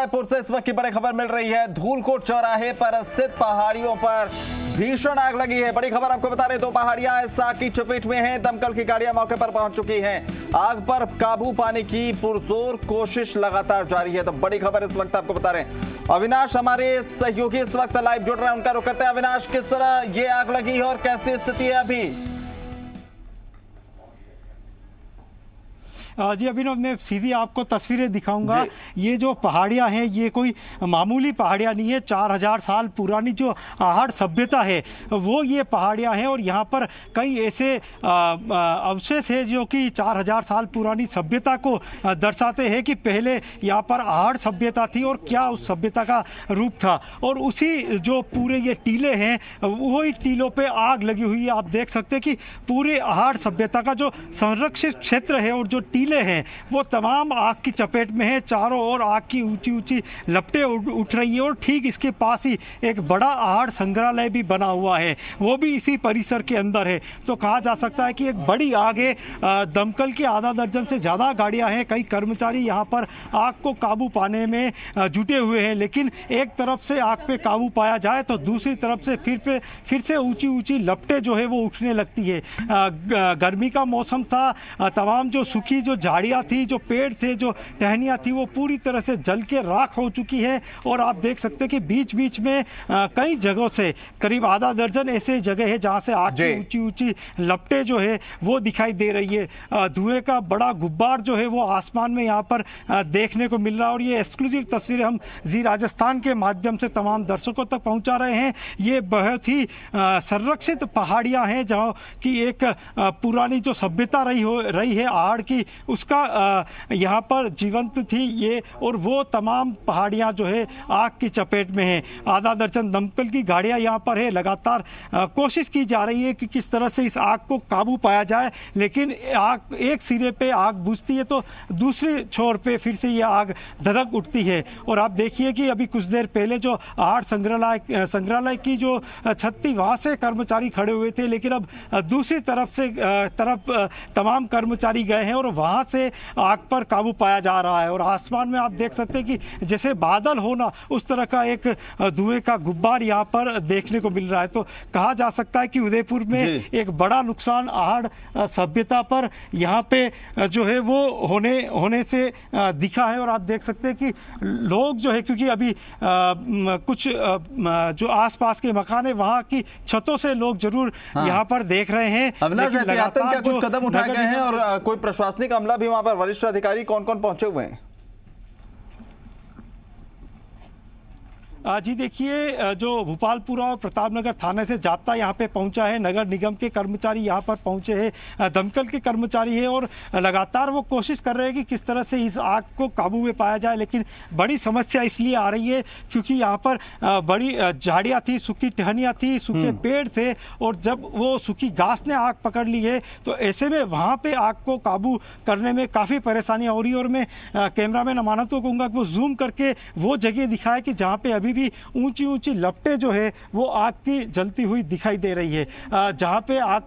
रायपुर से इस वक्त की बड़ी खबर मिल रही है। धूलकोट चौराहे पर स्थित पहाड़ियों पर भीषण आग लगी है। बड़ी खबर आपको बता रहे, दो पहाड़ियां इस आग की चपेट में हैं। दमकल की गाड़ियां मौके पर पहुंच चुकी हैं। आग पर काबू पाने की पुरजोर कोशिश लगातार जारी है। तो बड़ी खबर इस वक्त आपको बता रहे हैं। अविनाश हमारे सहयोगी इस वक्त लाइव जुड़ रहे हैं, उनका रुख करते हैं। अविनाश, किस तरह ये आग लगी है और कैसी स्थिति है अभी? जी अभिनव, मैं सीधी आपको तस्वीरें दिखाऊंगा। ये जो पहाड़ियां हैं ये कोई मामूली पहाड़ियां नहीं है। 4000 साल पुरानी जो आहड़ सभ्यता है वो ये पहाड़ियां हैं। और यहाँ पर कई ऐसे अवशेष है जो कि 4000 साल पुरानी सभ्यता को दर्शाते हैं कि पहले यहाँ पर आहड़ सभ्यता थी और क्या उस सभ्यता का रूप था। और उसी जो पूरे ये टीले हैं वही टीलों पे आग लगी हुई है। आप देख सकते हैं कि पूरे आहड़ सभ्यता का जो संरक्षित क्षेत्र है और जो टीले हैं वो तमाम आग की चपेट में है। चारों ओर आग की ऊंची ऊंची लपटें उठ रही है। और ठीक इसके पास ही एक बड़ा आहड़ संग्रहालय भी बना हुआ है, वो भी इसी परिसर के अंदर है। तो कहा जा सकता है कि एक बड़ी आग है। दमकल की आधा दर्जन से ज़्यादा गाड़ियां हैं। कई कर्मचारी यहाँ पर आग को काबू पाने में जुटे हुए हैं। लेकिन एक तरफ से आग पे काबू पाया जाए तो दूसरी तरफ से फिर से ऊंची ऊंची लपटें जो है वो उठने लगती है। गर्मी का मौसम था, तमाम जो सूखी जो झाड़ियाँ थी, जो पेड़ थे, जो टहनियाँ थी, वो पूरी तरह से जल के राख हो चुकी है। और आप देख सकते हैं कि बीच बीच में कई जगहों से करीब आधा दर्जन ऐसे जगह है जहाँ से आग की ऊंची ऊंची लपटें जो है वो दिखाई दे रही है। धुएं का बड़ा गुब्बार जो है वो आसमान में यहाँ पर देखने को मिल रहा है। और ये एक्सक्लूसिव तस्वीरें हम जी राजस्थान के माध्यम से तमाम दर्शकों तक पहुँचा रहे हैं। ये बहुत ही संरक्षित पहाड़ियाँ हैं जहाँ की एक पुरानी जो सभ्यता रही है आहड़ की, उसका यहाँ पर जीवंत थी ये। और वो तमाम पहाड़ियाँ जो है आग की चपेट में हैं। आधा दर्जन दमकल की गाड़ियाँ यहाँ पर है। लगातार कोशिश की जा रही है कि किस तरह से इस आग को काबू पाया जाए। लेकिन आग एक सिरे पे आग बुझती है तो दूसरे छोर पे फिर से ये आग धधक उठती है। और आप देखिए कि अभी कुछ देर पहले जो आहड़ संग्रहालय की जो छत थी वहाँ से कर्मचारी खड़े हुए थे। लेकिन अब दूसरी तरफ तमाम कर्मचारी गए हैं और वहाँ से आग पर काबू पाया जा रहा है। और आसमान में आप देख सकते हैं कि जैसे बादल होना उस तरह का एक धुएं का गुब्बार यहाँ पर देखने को मिल रहा है। तो कहा जा सकता है कि उदयपुर में एक बड़ा नुकसान आहड़ सभ्यता पर यहाँ पे जो है वो होने से दिखा है। और आप देख सकते हैं कि लोग जो है, क्योंकि अभी कुछ जो आसपास के मकान है वहाँ की छतों से लोग जरूर यहाँ पर देख रहे हैं। लगातार क्या कुछ कदम उठाए गए हैं और कोई प्रशासनिक अमला भी वहां पर, वरिष्ठ अधिकारी कौन कौन पहुंचे हुए हैं? जी देखिए, जो भोपालपुरा और प्रतापनगर थाने से जाप्ता यहाँ पे पहुंचा है, नगर निगम के कर्मचारी यहाँ पर पहुंचे हैं, दमकल के कर्मचारी है। और लगातार वो कोशिश कर रहे हैं कि किस तरह से इस आग को काबू में पाया जाए। लेकिन बड़ी समस्या इसलिए आ रही है क्योंकि यहाँ पर बड़ी झाड़ियाँ थी, सूखी टहनियाँ थी, सूखे पेड़ थे। और जब वो सूखी घास ने आग पकड़ ली है तो ऐसे में वहाँ पर आग को काबू करने में काफ़ी परेशानियाँ हो रही है। और मैं कैमरामैन अमानत को कहूँगा कि वो जूम करके वो जगह दिखाए कि जहाँ पे अभी भी ऊंची ऊंची लपटें जो है वो आग की जलती हुई दिखाई दे रही है। जहाँ पे आग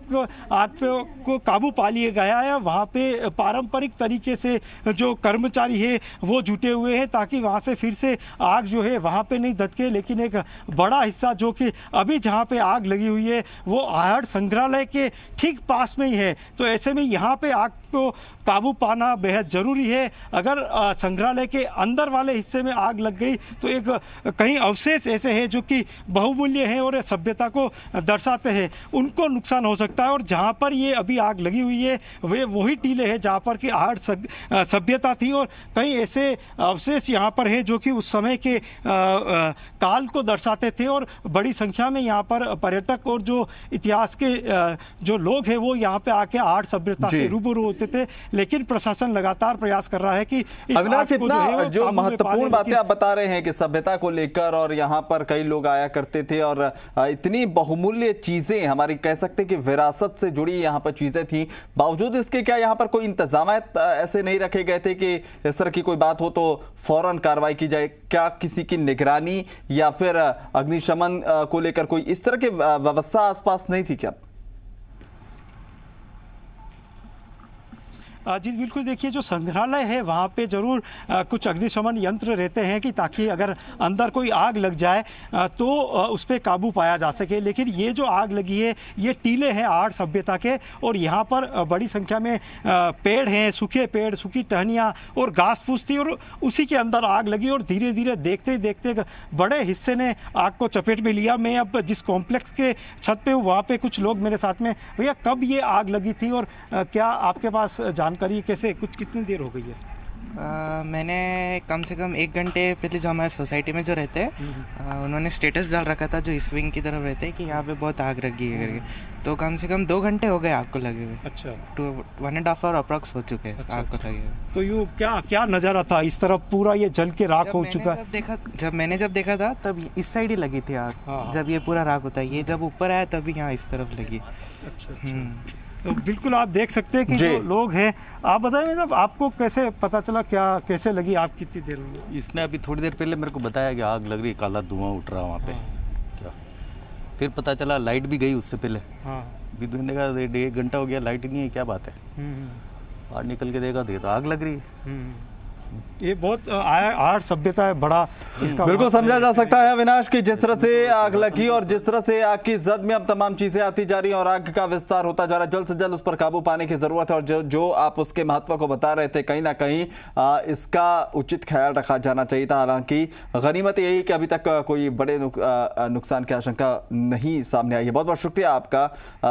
को काबू पा लिया गया है वहाँ पे पारंपरिक तरीके से जो कर्मचारी है वो जुटे हुए हैं ताकि वहाँ से फिर से आग जो है वहाँ पे नहीं धधके। लेकिन एक बड़ा हिस्सा जो कि अभी जहाँ पे आग लगी हुई है वो आहड़ संग्रहालय के ठीक पास में ही है। तो ऐसे में यहाँ पे आग को काबू पाना बेहद ज़रूरी है। अगर संग्रहालय के अंदर वाले हिस्से में आग लग गई तो एक कहीं अवशेष ऐसे हैं जो कि बहुमूल्य हैं और सभ्यता को दर्शाते हैं, उनको नुकसान हो सकता है। और जहाँ पर ये अभी आग लगी हुई है वे वही टीले हैं जहाँ पर कि आहड़ सभ्यता थी। और कई ऐसे अवशेष यहाँ पर है जो कि उस समय के काल को दर्शाते थे। और बड़ी संख्या में यहाँ पर पर्यटक और जो इतिहास के जो लोग हैं वो यहाँ पे आके आहड़ सभ्यता से रूबरू होते थे। लेकिन प्रशासन लगातार प्रयास कर रहा है कि अविनाश, इतना जो महत्वपूर्ण बातें आप बता रहे हैं कि सभ्यता को लेकर, और यहाँ पर कई लोग आया करते थे और इतनी बहुमूल्य चीजें, हमारी कह सकते हैं कि विरासत से जुड़ी यहाँ पर चीजें थी, बावजूद इसके क्या यहाँ पर कोई इंतजाम ऐसे नहीं रखे गए थे कि इस तरह की कोई बात हो तो फौरन कार्रवाई की जाए? क्या किसी की निगरानी या फिर अग्निशमन को लेकर कोई इस तरह की व्यवस्था आसपास नहीं थी क्या? जी बिल्कुल, देखिए जो संग्रहालय है वहाँ पे जरूर कुछ अग्निशमन यंत्र रहते हैं कि ताकि अगर अंदर कोई आग लग जाए तो उस पर काबू पाया जा सके। लेकिन ये जो आग लगी है ये टीले हैं आहड़ सभ्यता के, और यहाँ पर बड़ी संख्या में पेड़ हैं, सूखे पेड़, सूखी टहनियाँ और घास फूस थी, और उसी के अंदर आग लगी और धीरे धीरे देखते देखते बड़े हिस्से ने आग को चपेट में लिया। मैं अब जिस कॉम्प्लेक्स के छत पे हूँ वहाँ पे कुछ लोग मेरे साथ में। भैया, कब ये आग लगी थी और क्या आपके पास जानकारी, कैसे, कुछ कितनी देर हो गई है? मैंने कम से कम 1 घंटे पहले, जो हमारे सोसाइटी में जो रहते हैं उन्होंने स्टेटस डाल रखा था, जो इस विंग की तरफ रहते हैं, कि यहाँ पे बहुत आग लगी है करके। तो कम से कम 2 घंटे हो गए आग को लगे हुए। अच्छा, 1.5 आवर अप्रॉक्स हो चुके हैं आग को लगे हुए। तो यूँ क्या नज़ारा था? इस तरफ पूरा ये जल के राख हो चुका है। जब मैंने देखा था तब इस साइड ही लगी थी आग। जब ये पूरा राख होता है, ये जब ऊपर आया तभी यहाँ इस तरफ लगी। अच्छा। तो बिल्कुल आप देख सकते हैं कि जो लोग हैं, आप बताएं मतलब आपको कैसे पता चला, क्या कैसे लगी आग, कितनी देर में? इसने अभी थोड़ी देर पहले मेरे को बताया कि आग लग रही, काला धुआं उठ रहा वहाँ पे। क्या फिर पता चला लाइट भी गई उससे पहले। अभी तो देखा 1 घंटा हो गया, लाइट नहीं है, क्या बात है। बाहर निकल के देखा तो आग लग रही। ये बहुत आहड़ सभ्यता है, बड़ा इसका बिल्कुल समझा जा सकता है अविनाश की जिस तरह से आग लगी और जिस तरह से आग की जद में अब तमाम चीजें आती जा रही हैं और आग का विस्तार होता जा रहा है। जल्द से जल्द उस पर काबू पाने की जरूरत है, और जो आप उसके महत्व को बता रहे थे, कहीं ना कहीं इसका उचित ख्याल रखा जाना चाहिए था। हालांकि गनीमत यही कि अभी तक कोई बड़े नुकसान की आशंका नहीं सामने आई है। बहुत बहुत शुक्रिया आपका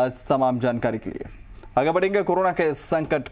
इस तमाम जानकारी के लिए। आगे बढ़ेंगे कोरोना के संकट